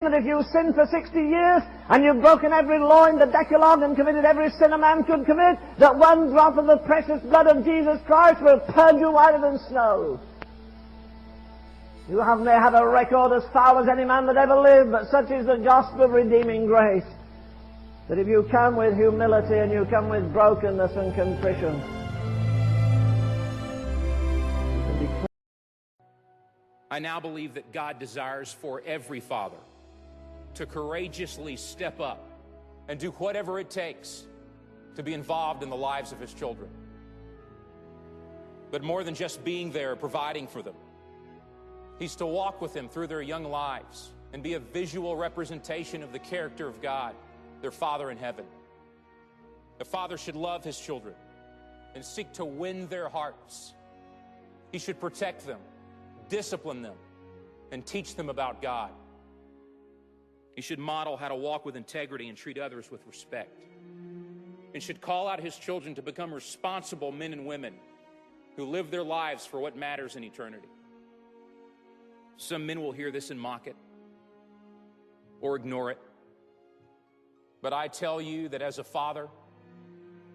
that if you sin for 60 years and you've broken every law in the Decalogue and committed every sin a man could commit, that one drop of the precious blood of Jesus Christ will purge you whiter than snow? You may have a record as foul as any man that ever lived, but such is the gospel of redeeming grace, that if you come with humility and you come with brokenness and contrition, you can be clean. I now believe that God desires for every father to courageously step up and do whatever it takes to be involved in the lives of his children. But more than just being there, providing for them, he's to walk with them through their young lives and be a visual representation of the character of God, their Father in heaven. The father should love his children and seek to win their hearts. He should protect them, discipline them, and teach them about God. He should model how to walk with integrity and treat others with respect, and should call out his children to become responsible men and women who live their lives for what matters in eternity. Some men will hear this and mock it or ignore it. But I tell you that as a father,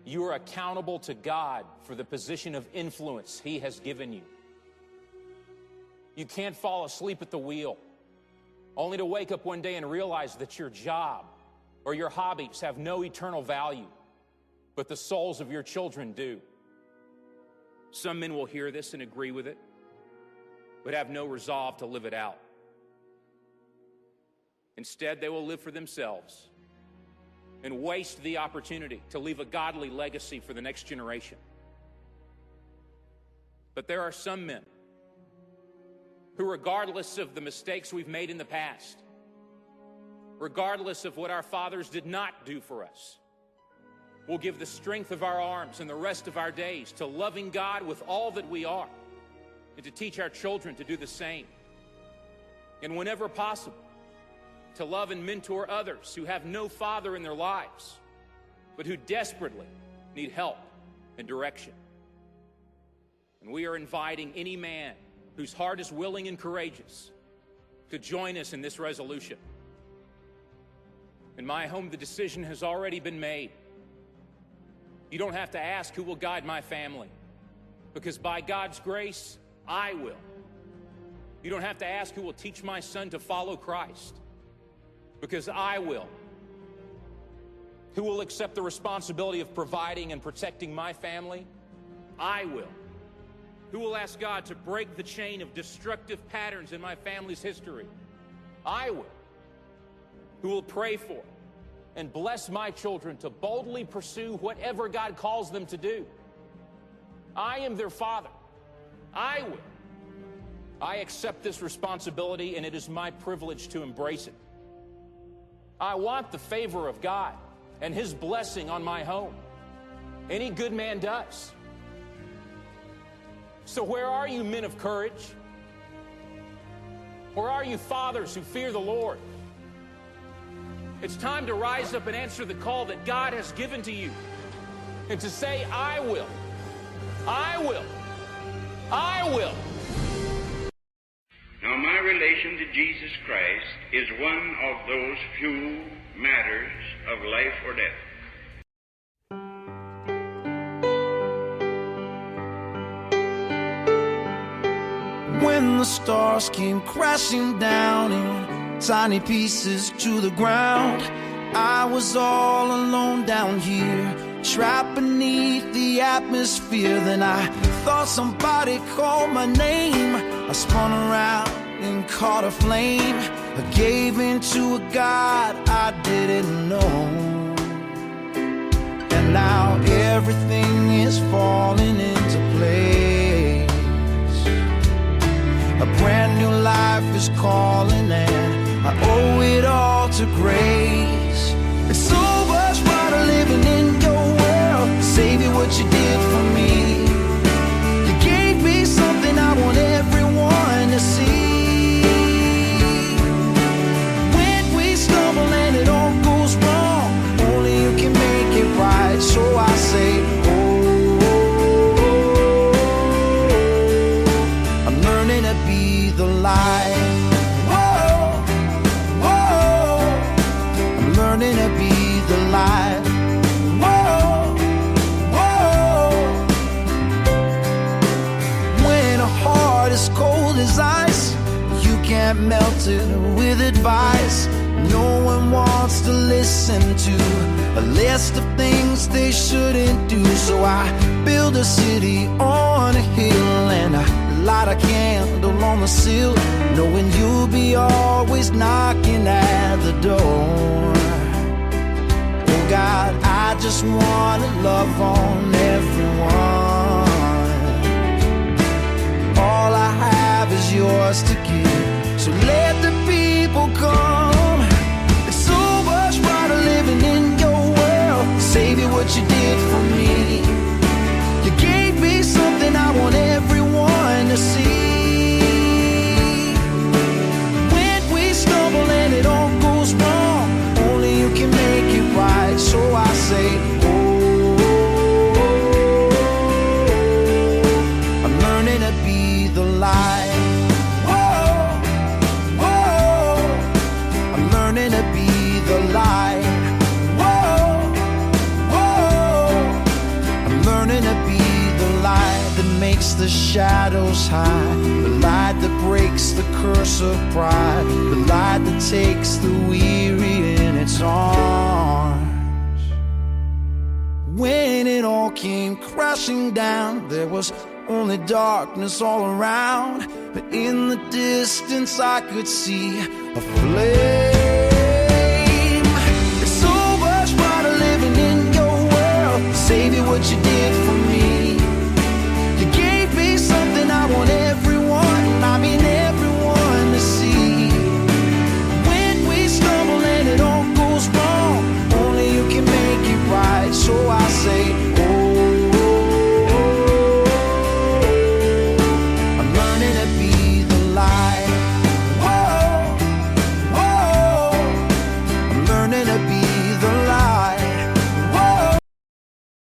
you are accountable to God for the position of influence he has given you. You can't fall asleep at the wheel, only to wake up one day and realize that your job or your hobbies have no eternal value, but the souls of your children do. Some men will hear this and agree with it, but have no resolve to live it out. Instead, they will live for themselves and waste the opportunity to leave a godly legacy for the next generation. But there are some men who, regardless of the mistakes we've made in the past, regardless of what our fathers did not do for us, will give the strength of our arms and the rest of our days to loving God with all that we are, and to teach our children to do the same. And whenever possible, to love and mentor others who have no father in their lives, but who desperately need help and direction. And we are inviting any man whose heart is willing and courageous to join us in this resolution. In my home, the decision has already been made. You don't have to ask who will guide my family, because by God's grace, I will. You don't have to ask who will teach my son to follow Christ, because I will. Who will accept the responsibility of providing and protecting my family? I will. Who will ask God to break the chain of destructive patterns in my family's history? I will. Who will pray for and bless my children to boldly pursue whatever God calls them to do? I am their father. I will. I accept this responsibility, and it is my privilege to embrace it. I want the favor of God and his blessing on my home. Any good man does. So where are you, men of courage? Where are you, fathers who fear the Lord? It's time to rise up and answer the call that God has given to you, and to say, I will. I will. I will. Now, my relation to Jesus Christ is one of those few matters of life or death. When the stars came crashing down in tiny pieces to the ground, I was all alone down here, trapped beneath the atmosphere. Then I thought somebody called my name. I spun around and caught a flame. I gave in to a God I didn't know, and now everything is falling into place. A brand new life is calling, and I owe it all to grace. It's so much brighter living in your world. Savior, what you did for me. You gave me something I want everyone to see. When we stumble and it all goes wrong, only you can make it right. So I say, I'm learning to be the light. Whoa, whoa. that melted with advice. No one wants to listen to a list of things they shouldn't do. So I build a city on a hill and I light a candle on the sill, knowing you'll be always knocking at the door. Oh God, I just wanna love on everyone. All I have is yours to give, so let the people come. It's so much brighter living in your world. Savior, what you did for me, you gave me something I want everyone to see. When we stumble and it all goes wrong, only you can make it right. So I say, oh, I'm learning to be the light. Whoa, whoa, I'm learning to be the light. Whoa, whoa, I'm learning to be the light that makes the shadows hide, the light that breaks the curse of pride, the light that takes the weary in its arms. When it all came crashing down, there was only darkness all around, but in the distance I could see a flame.